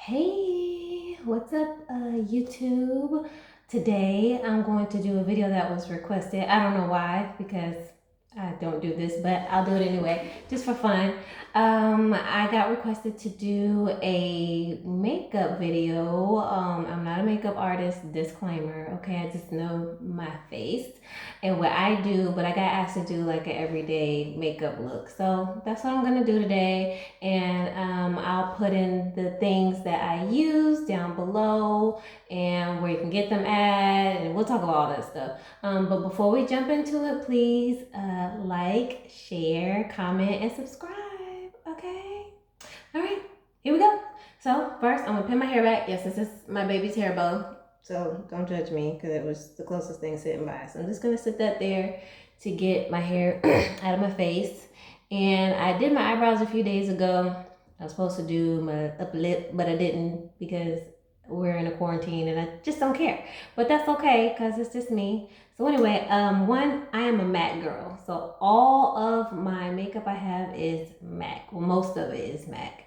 Hey, what's up, YouTube? Today I'm going to do a video that was requested. I don't know why, because I don't do this, but I'll do it anyway, just for fun. I got requested to do a makeup video. I'm not a makeup artist, disclaimer, okay? I just know my face and what I do, but I got asked to do like an everyday makeup look. So that's what I'm gonna do today. And I'll put in the things that I use down below and where you can get them at, and we'll talk about all that stuff. But before we jump into it, please like, share, comment, and subscribe, okay? All right, here we go. So first, I'm gonna pin my hair back. Yes, this is my baby's hair bow, so don't judge me because it was the closest thing sitting by. So I'm just gonna sit that there to get my hair out of my face. And I did my eyebrows a few days ago. I was supposed to do my upper lip, but I didn't because we're in a quarantine and I just don't care. But that's okay because it's just me. So anyway, I am a MAC girl. So all of my makeup I have is MAC. Well, most of it is MAC.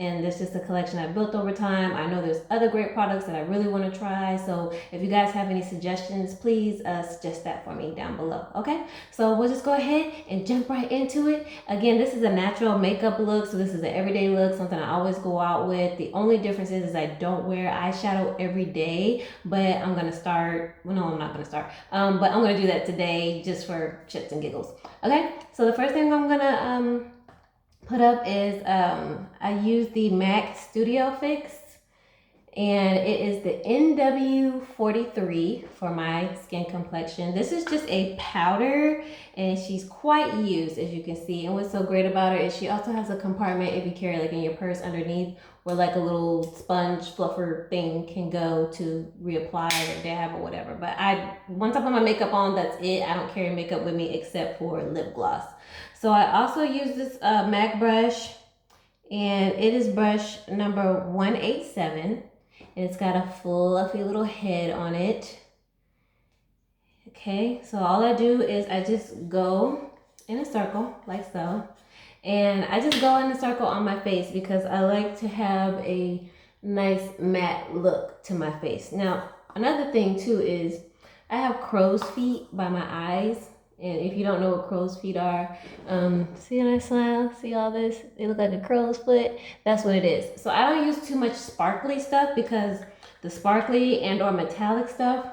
And it's just a collection I built over time. I know there's other great products that I really want to try. So if you guys have any suggestions, please suggest that for me down below. Okay, so we'll just go ahead and jump right into it. Again, this is a natural makeup look. So this is an everyday look, something I always go out with. The only difference is I don't wear eyeshadow every day, but I'm going to start. Well, no, I'm not going to start. But I'm going to do that today just for shits and giggles. Okay, so the first thing I'm going to put up is I use the MAC Studio Fix, and it is the NW43 for my skin complexion. This is just a powder, and she's quite used, as you can see. And what's so great about her is she also has a compartment if you carry like in your purse underneath, where like a little sponge fluffer thing can go to reapply or dab or whatever. But once I put my makeup on, that's it. I don't carry makeup with me except for lip gloss. So I also use this MAC brush, and it is brush number 187. And it's got a fluffy little head on it. Okay, so all I do is I just go in a circle like so. And I just go in a circle on my face because I like to have a nice matte look to my face. Now, another thing too is I have crow's feet by my eyes. And if you don't know what crow's feet are, see when I smile, see all this? They look like a crow's foot. That's what it is. So I don't use too much sparkly stuff because the sparkly and or metallic stuff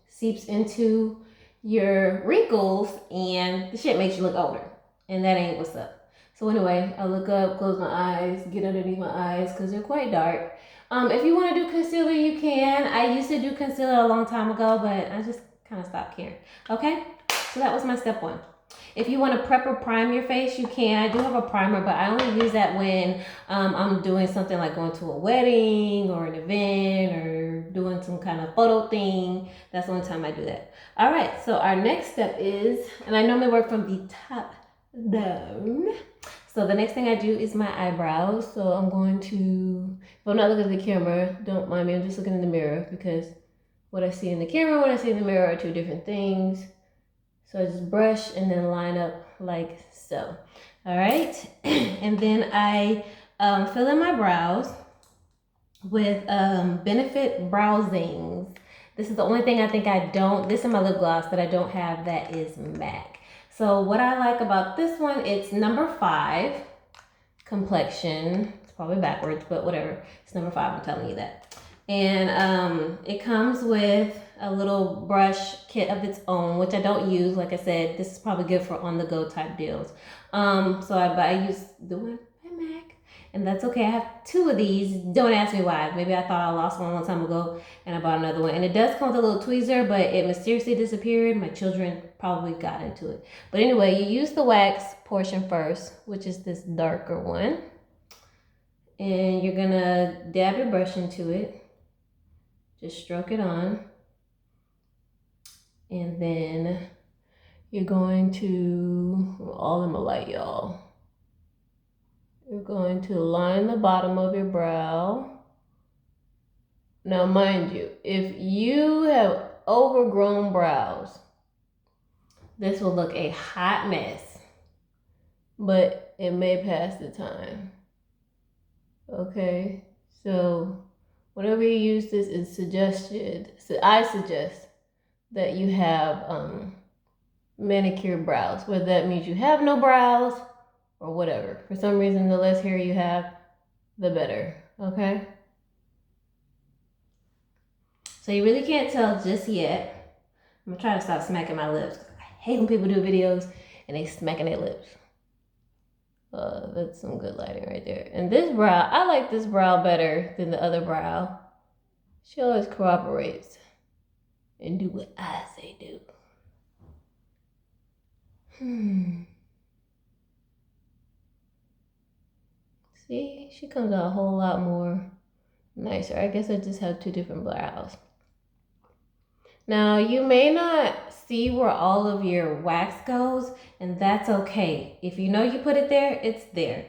seeps into your wrinkles and the shit makes you look older. And that ain't what's up. So anyway, I look up, close my eyes, get underneath my eyes because they're quite dark. If you want to do concealer, you can. I used to do concealer a long time ago, but I just kind of stopped caring. Okay? So that was my step one. If you want to prep or prime your face, you can. I do have a primer, but I only use that when I'm doing something like going to a wedding or an event or doing some kind of photo thing. That's the only time I do that. All right, so our next step is, and I normally work from the top down. So the next thing I do is my eyebrows. So I'm going to, if I'm not looking at the camera, don't mind me, I'm just looking in the mirror because what I see in the camera and what I see in the mirror are two different things. So I just brush and then line up like so. All right. And then I fill in my brows with Benefit Browsings. This is the only thing I think I don't, this is my lip gloss that I don't have that is MAC. So what I like about this one, it's number 5 complexion. It's probably backwards, but whatever. It's number 5, I'm telling you that. And it comes with a little brush kit of its own, which I don't use. Like I said, this is probably good for on-the-go type deals. So I use the one by MAC, and that's okay. I have 2 of these. Don't ask me why. Maybe I thought I lost one a long time ago, and I bought another one. And it does come with a little tweezer, but it mysteriously disappeared. My children probably got into it. But anyway, you use the wax portion first, which is this darker one. And you're gonna dab your brush into it. Just stroke it on. And then you're going to, all in the light, y'all. You're going to line the bottom of your brow. Now, mind you, if you have overgrown brows, this will look a hot mess, but it may pass the time. Okay, so whenever you use this, it's suggested. So I suggest that you have manicured brows, whether that means you have no brows or whatever. For some reason, the less hair you have, the better. Okay. So you really can't tell just yet. I'm gonna try to stop smacking my lips. I hate when people do videos and they smacking their lips. That's some good lighting right there. And this brow, I like this brow better than the other brow. She always cooperates and do what I say do. See, she comes out a whole lot more nicer. I guess I just have two different brows. Now, you may not see where all of your wax goes, and that's okay. If you know you put it there, it's there.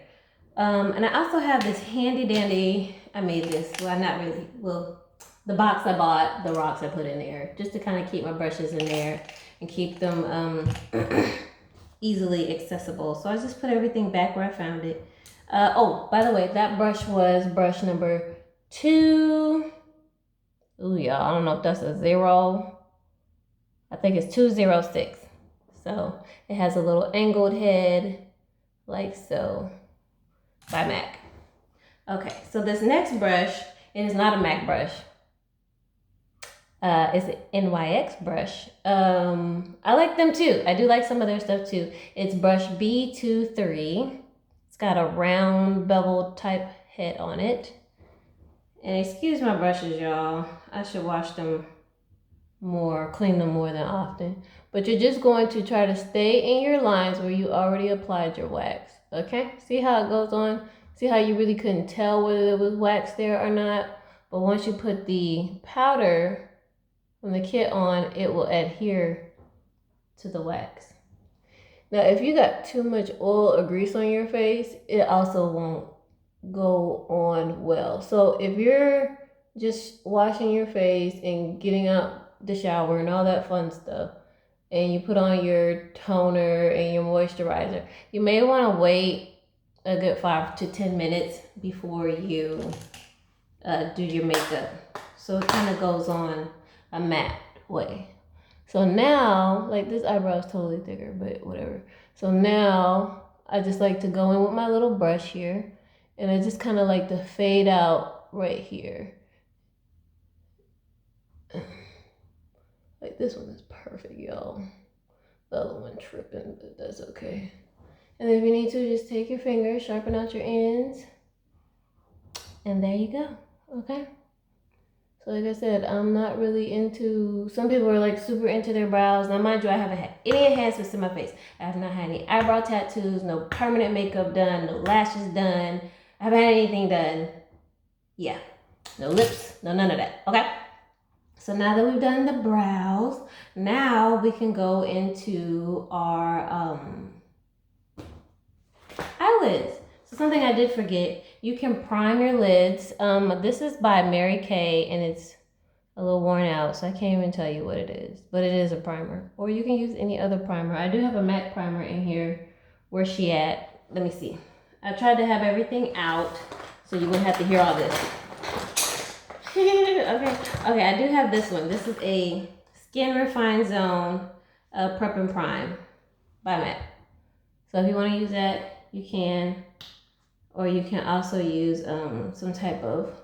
And I also have this handy dandy, I made this, well, not really, well, the box I bought, the rocks I put in there, just to kind of keep my brushes in there and keep them easily accessible. So I just put everything back where I found it. Oh, by the way, that brush was brush number 2. Ooh, y'all, I don't know if that's a 0. I think it's 206. So it has a little angled head like so by MAC. Okay, so this next brush, it is not a MAC brush. It's an NYX brush. I like them too. I do like some of their stuff too. It's brush B23. It's got a round bevel type head on it. And excuse my brushes, y'all. I should wash them more, clean them more than often. But you're just going to try to stay in your lines where you already applied your wax. Okay? See how it goes on? See how you really couldn't tell whether there was wax there or not? But once you put the powder from the kit on, it will adhere to the wax. Now, if you got too much oil or grease on your face, it also won't go on well. So if you're just washing your face and getting out the shower and all that fun stuff, and you put on your toner and your moisturizer, you may want to wait a good 5 to 10 minutes before you do your makeup. So it kind of goes on a matte way. So now, like this eyebrow is totally thicker, but whatever. So now I just like to go in with my little brush here, and I just kind of like to fade out right here. Like this one is perfect, y'all. The other one tripping, but that's okay. And if you need to, just take your finger, sharpen out your ends, and there you go, okay? So like I said, I'm not really into, some people are like super into their brows. Now mind you, I haven't had any enhancements to my face. I have not had any eyebrow tattoos, no permanent makeup done, no lashes done. I haven't had anything done. Yeah, no lips, no none of that, okay? So now that we've done the brows, now we can go into our eyelids. So something I did forget, you can prime your lids. This is by Mary Kay, and it's a little worn out, so I can't even tell you what it is, but it is a primer. Or you can use any other primer. I do have a MAC primer in here. Where's she at? Let me see. I tried to have everything out, so you wouldn't have to hear all this. Okay, I do have this one. This is a Skin Refine Zone Prep and Prime by MAC. So if you want to use that, you can. Or you can also use some type of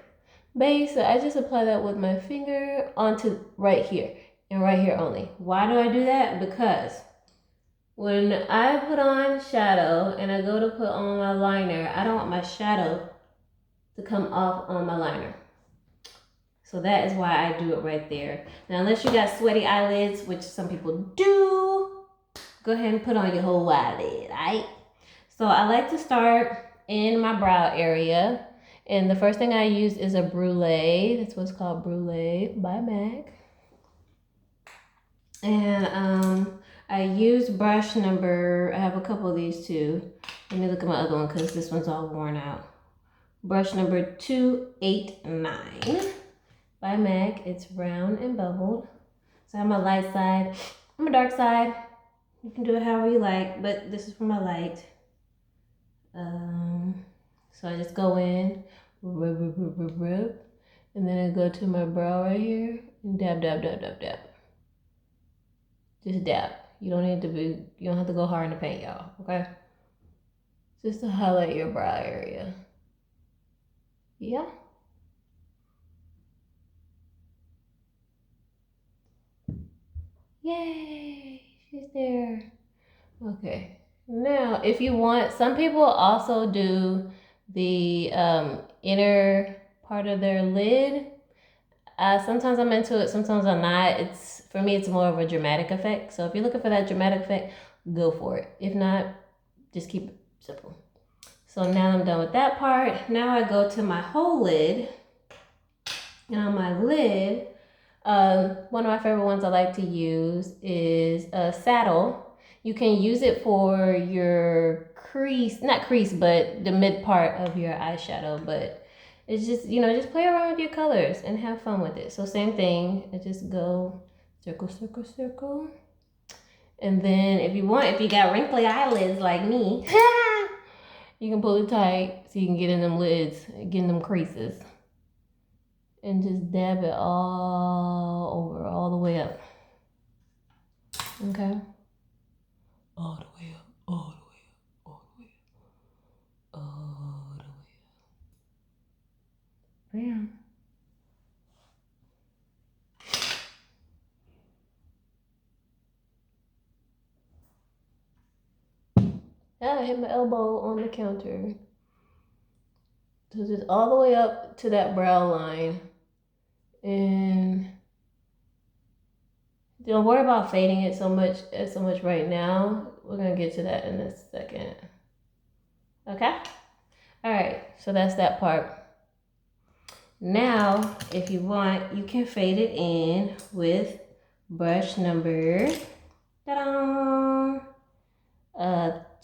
base. So I just apply that with my finger onto right here and right here only. Why do I do that? Because when I put on shadow and I go to put on my liner, I don't want my shadow to come off on my liner. So that is why I do it right there. Now, unless you got sweaty eyelids, which some people do, go ahead and put on your whole eyelid, right? So I like to start in my brow area. And the first thing I use is a brulee. That's what's called Brulee by MAC. And I use brush number, I have a couple of these too. Let me look at my other one because this one's all worn out. Brush number 289 by MAC. It's round and beveled. So I have my light side, my dark side. You can do it however you like, but this is for my light. So I just go in rub, rub, rub, rub, rub. And then I go to my brow right here and dab, dab, dab, dab, dab. Just dab. You don't have to go hard in the paint, y'all, okay? Just to highlight your brow area. Yeah. Yay, she's there. Okay. Now, if you want, some people also do the inner part of their lid. Sometimes I'm into it, sometimes I'm not. For me, it's more of a dramatic effect. So if you're looking for that dramatic effect, go for it. If not, just keep it simple. So now I'm done with that part. Now I go to my whole lid. And on my lid, one of my favorite ones I like to use is a saddle. You can use it for your crease, not crease, but the mid part of your eyeshadow. But it's just, just play around with your colors and have fun with it. So same thing, I just go circle, circle, circle. And then if you got wrinkly eyelids like me, you can pull it tight so you can get in them lids, get in them creases. And just dab it all over, all the way up. Okay? All the way up, all the way up, all the way up, all the way up. Bam. I hit my elbow on the counter. So just all the way up to that brow line. And don't worry about fading it so much right now. We're gonna get to that in a second. Okay? Alright, so that's that part. Now, if you want, you can fade it in with brush number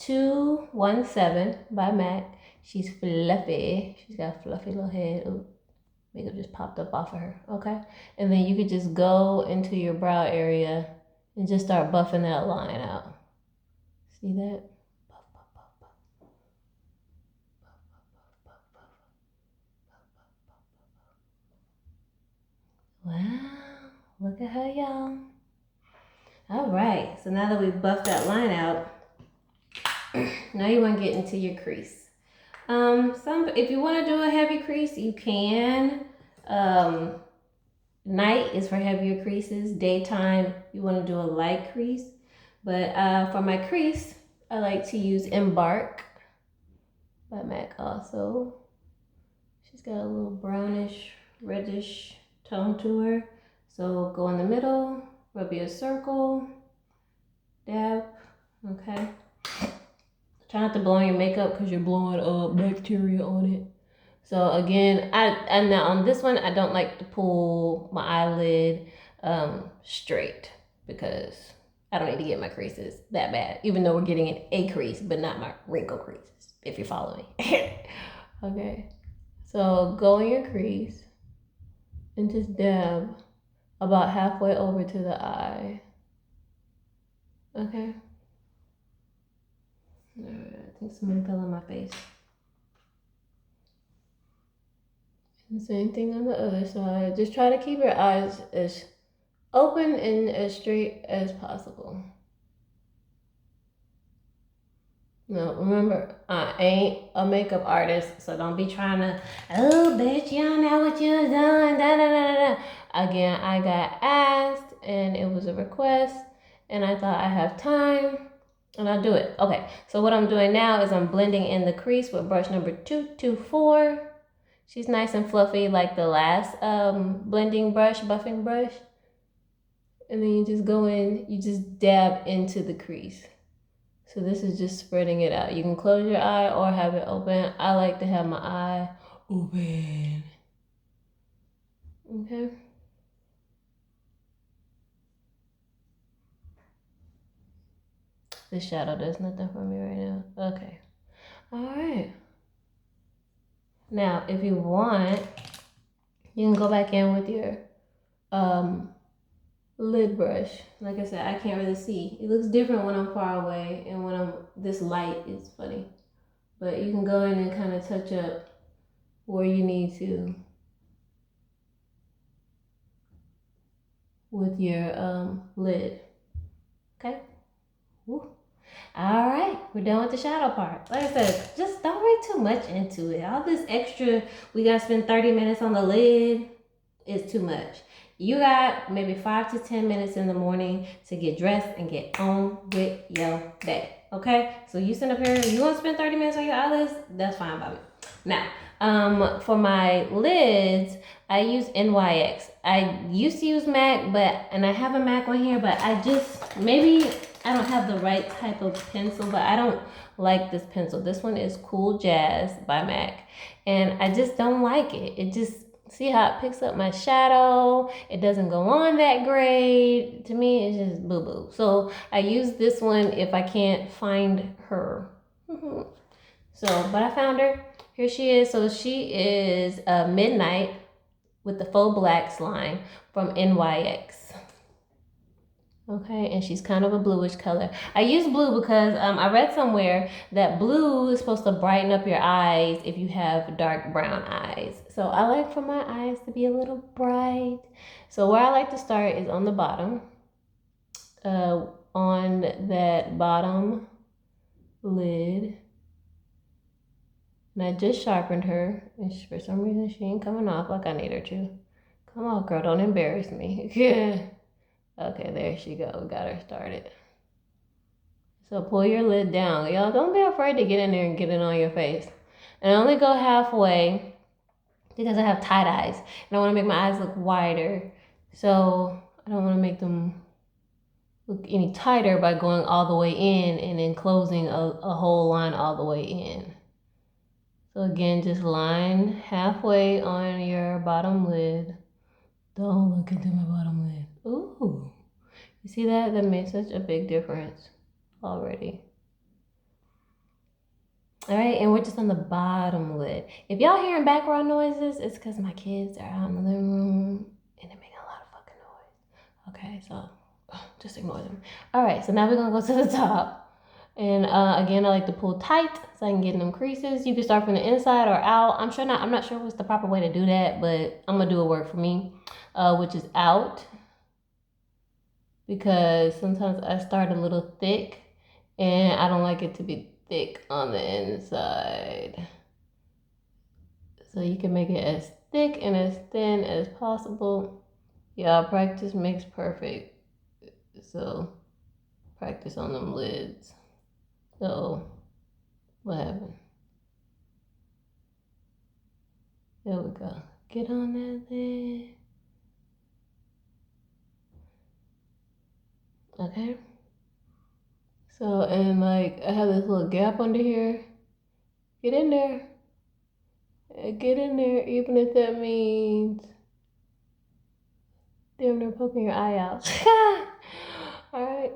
217 by MAC. She's fluffy. She's got a fluffy little head. Ooh, makeup just popped up off of her. Okay. And then you could just go into your brow area and just start buffing that line out. See that? Buff, buff, buff, buff. Buff, buff, buff, buff, buff. Wow. Look at her, y'all. All right. So now that we've buffed that line out, now you want to get into your crease. If you want to do a heavy crease, you can. Night is for heavier creases. Daytime, you want to do a light crease. But for my crease, I like to use Embark by MAC also. She's got a little brownish, reddish tone to her. So go in the middle, rub you a circle, dab, okay? Try not to blow on your makeup because you're blowing bacteria on it. So again, and now on this one, I don't like to pull my eyelid straight because I don't need to get my creases that bad, even though we're getting a crease, but not my wrinkle creases, if you follow me. Okay, so go in your crease and just dab about halfway over to the eye. Okay. Alright, I think somebody fell on my face. And same thing on the other side. Just try to keep your eyes as open and as straight as possible. Now, remember, I ain't a makeup artist, so don't be trying to, oh, bitch, you don't know what you're doing, da da da da. Again, I got asked, and it was a request, and I thought I have time. And I'll do it. Okay, so what I'm doing now is I'm blending in the crease with brush number 224. She's nice and fluffy like the last buffing brush. And then you just go in, you just dab into the crease. So this is just spreading it out. You can close your eye or have it open. I like to have my eye open. Okay. This shadow does nothing for me right now. Okay. All right. Now, if you want, you can go back in with your lid brush. Like I said, I can't really see. It looks different when I'm far away and when I'm this light. It's funny. But you can go in and kind of touch up where you need to with your lid. Okay. Woo. All right, we're done with the shadow part. Like I said, just don't read too much into it. All this extra, we gotta spend 30 minutes on the lid is too much. You got maybe 5 to 10 minutes in the morning to get dressed and get on with your day. Okay? So you sit up here, you want to spend 30 minutes on your eyelids? That's fine by me. Now, for my lids, I use NYX. I used to use MAC, and I have a MAC on here, but maybe I don't have the right type of pencil, but I don't like this pencil. This one is Cool Jazz by MAC, and I just don't like it. See how it picks up my shadow? It doesn't go on that great. To me, it's just boo-boo. So I use this one if I can't find her. But I found her. Here she is. So she is Midnight with the faux black slime from NYX. Okay, and she's kind of a bluish color. I use blue because I read somewhere that blue is supposed to brighten up your eyes if you have dark brown eyes. So I like for my eyes to be a little bright. So where I like to start is on the bottom. On that bottom lid. And I just sharpened her. And for some reason, she ain't coming off like I need her to. Come on, girl, don't embarrass me. Okay, there she go. Got her started. So pull your lid down. Y'all, don't be afraid to get in there and get it on your face. And I only go halfway because I have tight eyes. And I want to make my eyes look wider. So I don't want to make them look any tighter by going all the way in and then closing a whole line all the way in. So again, just line halfway on your bottom lid. Don't look into my bottom lid. Ooh. You see that? That made such a big difference already. All right, and we're just on the bottom lid. If y'all hearing background noises, it's because my kids are out in the living room and they're making a lot of fucking noise. Okay, so just ignore them. All right, so now we're gonna go to the top. And again, I like to pull tight so I can get in them creases. You can start from the inside or out. I'm not sure what's the proper way to do that, but I'm gonna do a work for me, which is out. Because sometimes I start a little thick and I don't like it to be thick on the inside. So you can make it as thick and as thin as possible. Yeah, practice makes perfect. So practice on them lids. So what happened? There we go. Get on that lid. Okay. So, and like I have this little gap under here. Get in there. Get in there, even if that means damn near poking your eye out. Alright.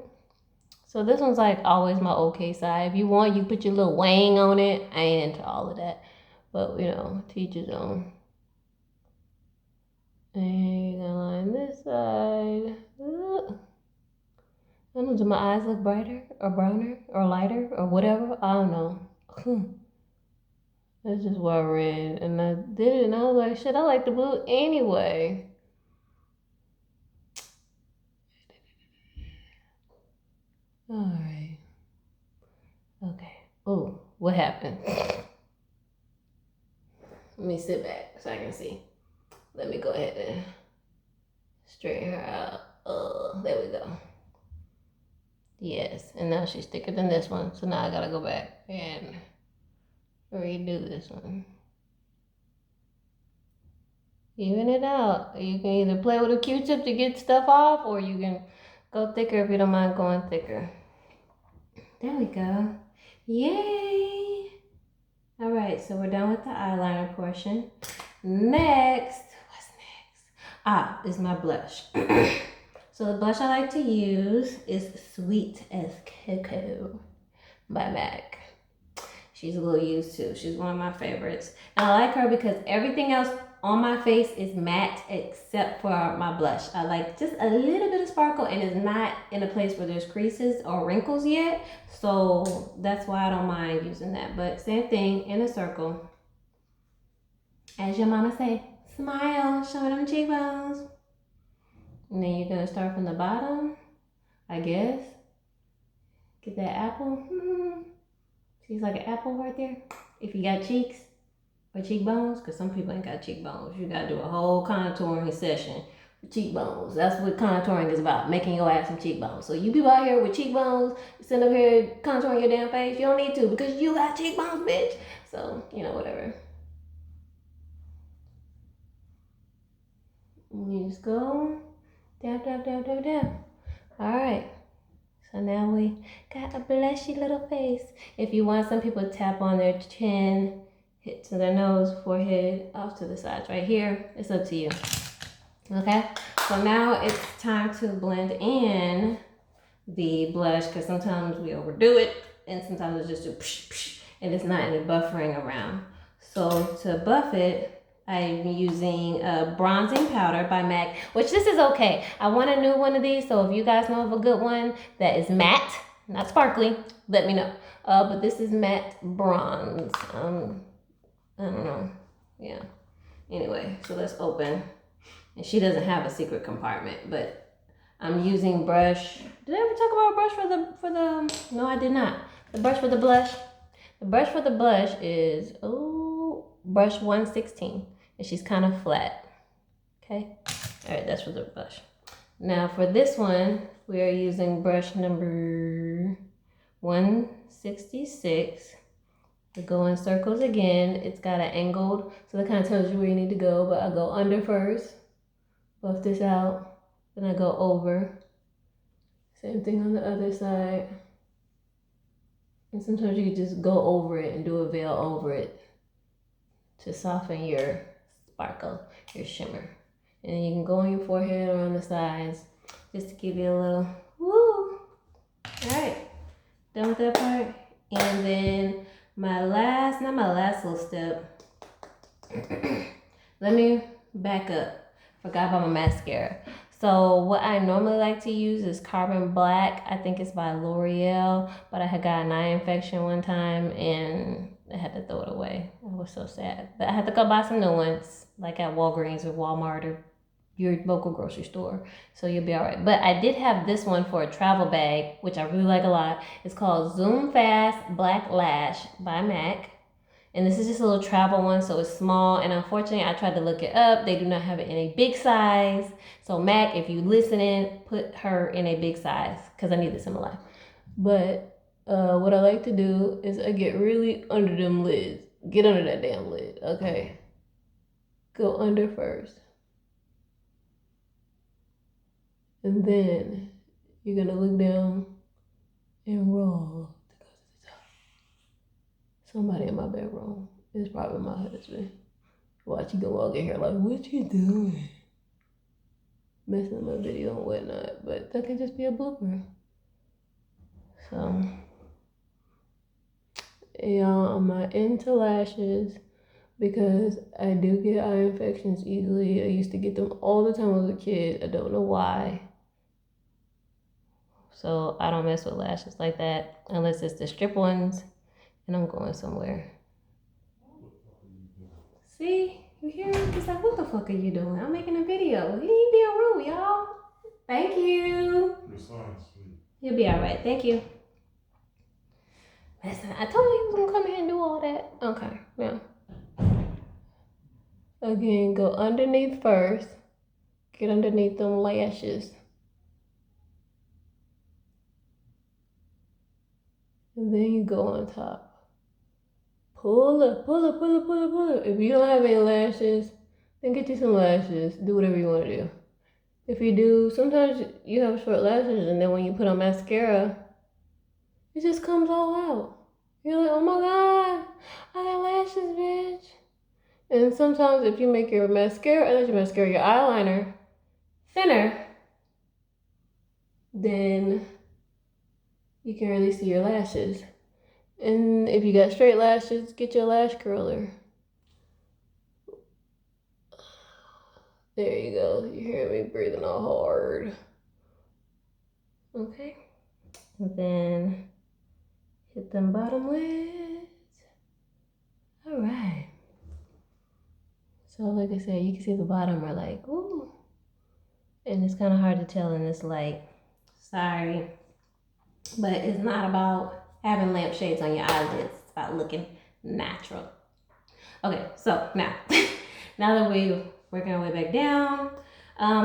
So this one's like always my okay side. If you want, you put your little wang on it. I ain't into all of that. But you know, teach his own. And you're gonna line this side. I don't know, do my eyes look brighter or browner or lighter or whatever? I don't know. That's just what I read. And I did it and I was like, shit, I like the blue anyway. Alright. Okay. Oh, what happened? Let me sit back so I can see. Let me go ahead and straighten her out. There we go. Yes, and now she's thicker than this one. So now I gotta go back and redo this one. Even it out. You can either play with a Q-tip to get stuff off, or you can go thicker if you don't mind going thicker. There we go. Yay! All right, so we're done with the eyeliner portion. Next, what's next? Is my blush. So the blush I like to use is Sweet as Cocoa by MAC. She's a little used too. She's one of my favorites. And I like her because everything else on my face is matte except for my blush. I like just a little bit of sparkle and it's not in a place where there's creases or wrinkles yet. So that's why I don't mind using that. But same thing in a circle. As your mama say, smile, show them cheekbones. And then you're gonna start from the bottom, I guess. Get that apple. Seems like an apple right there. If you got cheeks or cheekbones, because some people ain't got cheekbones. You gotta do a whole contouring session for cheekbones. That's what contouring is about, making your ass some cheekbones. So you people out here with cheekbones, you sit up here contouring your damn face, you don't need to because you got cheekbones, bitch. So, you know, whatever. You just go dab, dab, dab, dab, dab. All right. So now we got a blushy little face. If you want, some people tap on their chin, hit to their nose, forehead, off to the sides right here. It's up to you. Okay? So now it's time to blend in the blush because sometimes we overdo it and sometimes it's just a psh, psh, and it's not any buffering around. So to buff it, I'm using a bronzing powder by MAC, which this is okay. I want a new one of these, so if you guys know of a good one that is matte, not sparkly, let me know. But this is matte bronze. I don't know. Yeah. Anyway, so let's open. And she doesn't have a secret compartment, but I'm using brush. Did I ever talk about a brush for the? No, I did not. The brush for the blush. The brush for the blush is brush 116, and she's kind of flat. Okay, all right, that's for the blush. Now for this one, we are using brush number 166. We go in circles again. It's got an angled, so that kind of tells you where you need to go. But I go under first, buff this out, then I go over. Same thing on the other side. And sometimes you can just go over it and do a veil over it to soften your sparkle, your shimmer. And then you can go on your forehead or on the sides just to give you a little woo. All right, done with that part. And then not my last little step. Let me back up. Forgot about my mascara. So what I normally like to use is Carbon Black. I think it's by L'Oreal, but I had got an eye infection one time and I had to throw it away. I was so sad. But I had to go buy some new ones, like at Walgreens or Walmart or your local grocery store. So you'll be all right. But I did have this one for a travel bag, which I really like a lot. It's called Zoom Fast Black Lash by MAC. And this is just a little travel one, so it's small. And unfortunately, I tried to look it up. They do not have it in a big size. So MAC, if you listening, put her in a big size because I need this in my life. But what I like to do is I get really under them lids. Get under that damn lid, okay? Go under first. And then you're gonna look down and roll. Somebody in my bedroom. It's probably my husband. Watch, you gonna walk in here like, what you doing? Messing up my video and whatnot. But that can just be a blooper. So, y'all, I'm not into lashes because I do get eye infections easily. I used to get them all the time as a kid. I don't know why. So I don't mess with lashes like that unless it's the strip ones and I'm going somewhere. See, you hear him? He's like, what the fuck are you doing? I'm making a video. He ain't being rude, y'all. Thank you. Your son's sweet. You'll be all right. Thank you. Listen, I told you he was gonna come here and do all that. Okay, now. Again, go underneath first. Get underneath them lashes. And then you go on top. Pull up, pull up, pull up, pull up, pull up. If you don't have any lashes, then get you some lashes. Do whatever you want to do. If you do, sometimes you have short lashes and then when you put on mascara, it just comes all out. You're like, oh my God, I got lashes, bitch. And sometimes if you make your mascara, your eyeliner thinner, then you can really see your lashes. And if you got straight lashes, get your lash curler. There you go. You hear me breathing all hard. Okay. And then hit them bottom lids. All right. So like I said, you can see the bottom are like, ooh. And it's kind of hard to tell in this light. Sorry. But it's not about having lampshades on your eyelids. It's about looking natural. Okay, so now, now that we're working our way back down,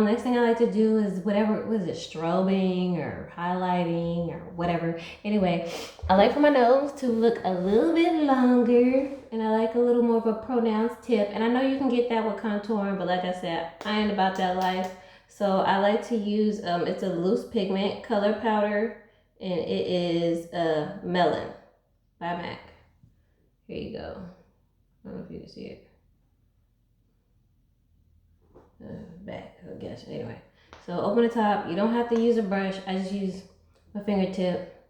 next thing I like to do is whatever, what is it, strobing or highlighting or whatever. Anyway, I like for my nose to look a little bit longer, and I like a little more of a pronounced tip. And I know you can get that with contouring, but like I said, I ain't about that life. So I like to use, it's a loose pigment color powder, and it is Melon by MAC. Here you go. I don't know if you can see it. Back, I guess. Anyway, so open the top. You don't have to use a brush. I just use my fingertip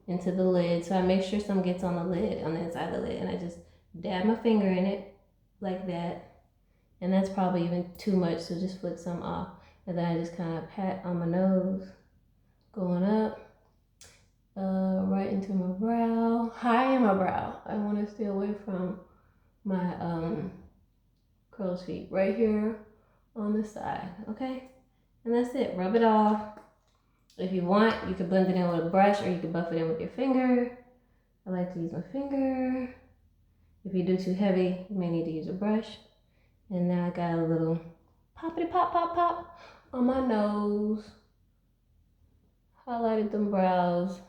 into the lid. So I make sure some gets on the lid, on the inside of the lid. And I just dab my finger in it like that. And that's probably even too much, so just flick some off. And then I just kind of pat on my nose, going up, right into my brow, high in my brow. I want to stay away from my crow's feet right here on the side, okay? And that's it. Rub it off. If you want, you could blend it in with a brush, or you could buff it in with your finger. I like to use my finger. If you do too heavy, you may need to use a brush. And now I got a little poppity pop pop pop on my nose. Highlighted them brows.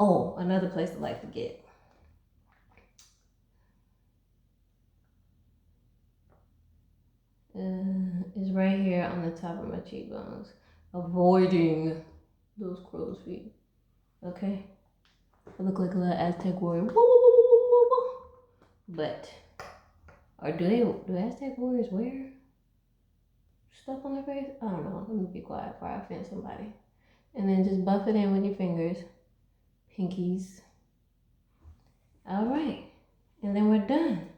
Oh, another place I like to get. Is right here on the top of my cheekbones, avoiding those crow's feet. Okay, I look like a little Aztec warrior. But, or do Aztec warriors wear stuff on their face? I don't know. Let me be quiet before I offend somebody. And then just buff it in with your fingers, pinkies. All right, and then we're done.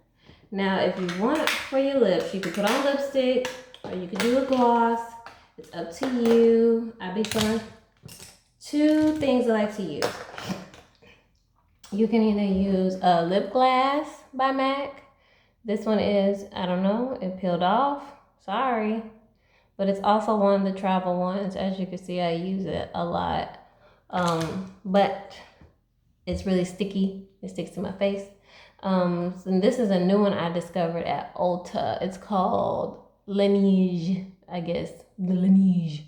Now, if you want for your lips, you can put on lipstick, or you can do a gloss. It's up to you. I be fun. Two things I like to use. You can either use a lip glass by MAC. This one is, I don't know, it peeled off. Sorry. But it's also one of the travel ones. As you can see, I use it a lot. But it's really sticky. It sticks to my face. So this is a new one I discovered at Ulta. It's called Laneige, I guess. The Laneige.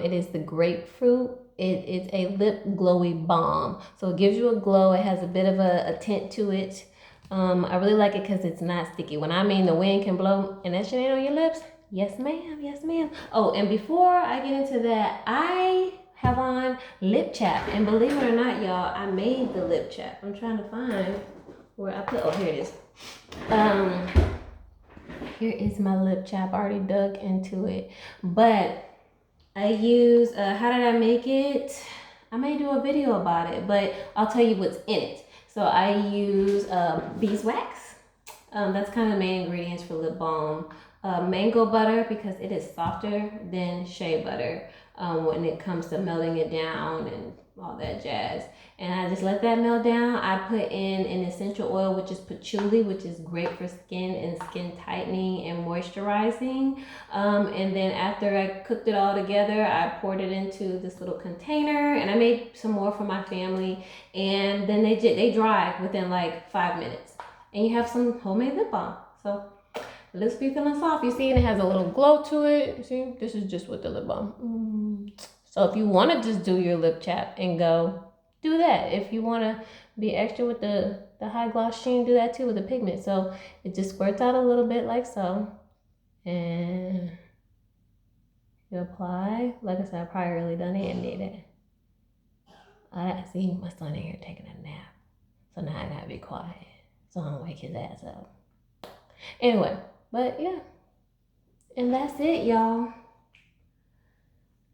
It is the grapefruit. It is a lip glowy bomb. So it gives you a glow. It has a bit of a tint to it. I really like it because it's not sticky. When I mean the wind can blow and that shit ain't on your lips, yes ma'am, yes ma'am. Oh, and before I get into that, I have on lip chap. And believe it or not, y'all, I made the lip chap. I'm trying to find where I put, oh, here it is. Here is my lip chap. I already dug into it. But I use, how did I make it? I may do a video about it, but I'll tell you what's in it. So I use beeswax. That's kind of the main ingredients for lip balm. Mango butter, because it is softer than shea butter when it comes to melting it down and all that jazz. And I just let that melt down. I put in an essential oil, which is patchouli, which is great for skin and skin tightening and moisturizing. And then after I cooked it all together, I poured it into this little container, and I made some more for my family. And then they dry within like 5 minutes, and you have some homemade lip balm. So the lips be feeling soft. You see, and it has a little glow to it. See, this is just with the lip balm. So if you want to just do your lip chap and go, do that. If you want to be extra with the high gloss sheen, do that too with the pigment. So it just squirts out a little bit like so. And you apply. Like I said, I probably really done it and did it. I see my son in here taking a nap. So now I gotta be quiet so I don't wake his ass up. Anyway, but yeah. And that's it, y'all.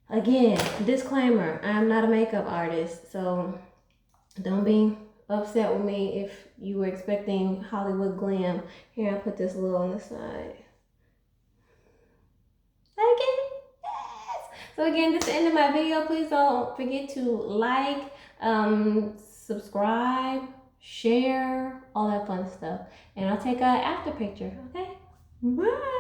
Again, disclaimer, I'm not a makeup artist, so don't be upset with me if you were expecting Hollywood glam. Here, I put this little on the side. Like it? Yes! So again, this is the end of my video. Please don't forget to like, subscribe, share, all that fun stuff. And I'll take an after picture, okay? Bye.